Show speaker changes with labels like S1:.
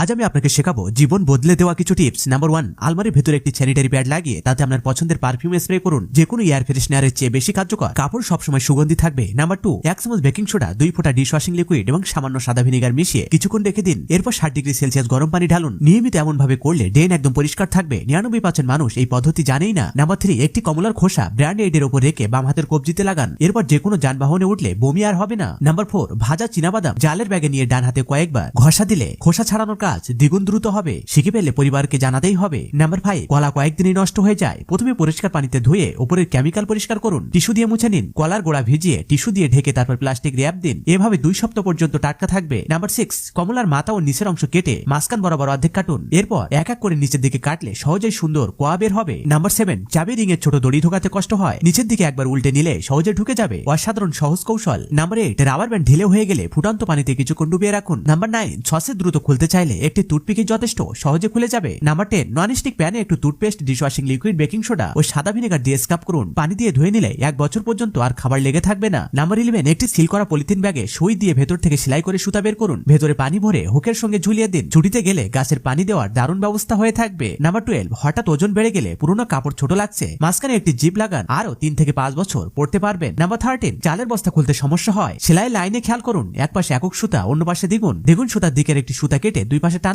S1: আজ আমি আপনাকে শেখাবো জীবন বদলে দেওয়া কিছু টিপস। নাম্বার 1, আলমারির ভেতরে একটি স্যানিটারি প্যাড লাগিয়ে তাতে আপনার পছন্দের পারফিউম স্প্রে করুন। যে কোনো এয়ার ফ্রেশনারের চেয়ে বেশি কার্যকর, কাপড় সবসময় সুগন্ধি থাকবে। নাম্বার 2, 1 চামচ বেকিং সোডা, 2 ফোঁটা ডিশ ওয়াশিং লিকুইড এবং সামান্য সাদা ভিনেগার মিশিয়ে কিছুক্ষণ রেখে দিন। এরপর 60 ডিগ্রি সেলসিয়াস গরম পানি ঢালুন। নিয়মিত এমন ভাবে করলে ড্রেন একদম পরিষ্কার থাকবে। 99% মানুষ এই পদ্ধতি জানেই না। নাম্বার 3, একটি কমলার খোসা ব্র্যান্ড এইডের উপর রেখে বাম হাতের কবজিতে লাগান। এরপর যে কোনো যানবাহনে উঠলে বমি আর হবে না। নাম্বার 4, ভাজা চীনাবাদাম জালের ব্যাগে নিয়ে ডান হাতে কয়েকবার ঘষা দিলে খোসা ছাড়ানোর কাজ দ্বিগুণ দ্রুত হবে। শিখে পেলে পরিবারকে জানাতেই হবে। নাম্বার 5, কলা কয়েকদিনই নষ্ট হয়ে যায়। প্রথমে পরিষ্কার পানিতে ধুয়ে উপরের কেমিক্যাল পরিষ্কার করুন। টিস্যু দিয়ে মুছে নিন। কলার গোড়া ভিজিয়ে টিস্যু দিয়ে ঢেকে তারপর প্লাস্টিক র্যাপ দিন। এভাবে 2 সপ্তাহ পর্যন্ত টাটকা থাকবে। নাম্বার 6, কমলার মাথা ও নিচের অংশ কেটে মাঝখান বরাবর অর্ধেক কাটুন। এরপর এক এক করে নিচের দিকে কাটলে সহজেই সুন্দর কোয়া বের হবে। নাম্বার 7, চাবি রিং এর ছোট দড়ি ঢোকাতে কষ্ট হয়, নিচের দিকে একবার উল্টে নিলে সহজে ঢুকে যাবে। অসাধারণ সহজ কৌশল। নাম্বার 8, রাবার ব্যান্ড ঢিলে হয়ে গেলে ফুটান্ত পানিতে কিছুক্ষণ ডুবিয়ে রাখুন। নাম্বার 9, সসে দ্রুত খুলতে চাইলে একটি টুথপিকই যথেষ্ট, সহজে খুলে যাবে। নাম্বার 10, ননস্টিক প্যানে একটু toothpaste, dishwashing liquid, baking soda ও সাদা ভিনেগার দিয়ে স্ক্রাব করুন। পানি দিয়ে ধুয়ে নিলে 1 বছর পর্যন্ত আর খাবার লেগে থাকবে না। নাম্বার 11, একটি সিল করা পলিথিন ব্যাগে সুই দিয়ে ভেতর থেকে সেলাই করে সুতা বের করুন। ভেতরে পানি ভরে হুকের সঙ্গে ঝুলিয়ে দিন। ছুটিতে গেলে গাছের পানি দেওয়ার দারুণ ব্যবস্থা হয়ে থাকবে। নাম্বার 12, হঠাৎ ওজন বেড়ে গেলে পুরোনো কাপড় ছোট লাগছে, মাঝখানে একটি জিপ লাগান, আরো 3 থেকে 5 বছর পড়তে পারবেন। নাম্বার 13, চালের বস্তা খুলতে সমস্যা হয়, সেলাই লাইনে খেয়াল করুন। এক পাশে একক সুতা, অন্য পাশে দ্বিগুণ সুতার দিকের একটি সুতা কেটে 2 পাশে টান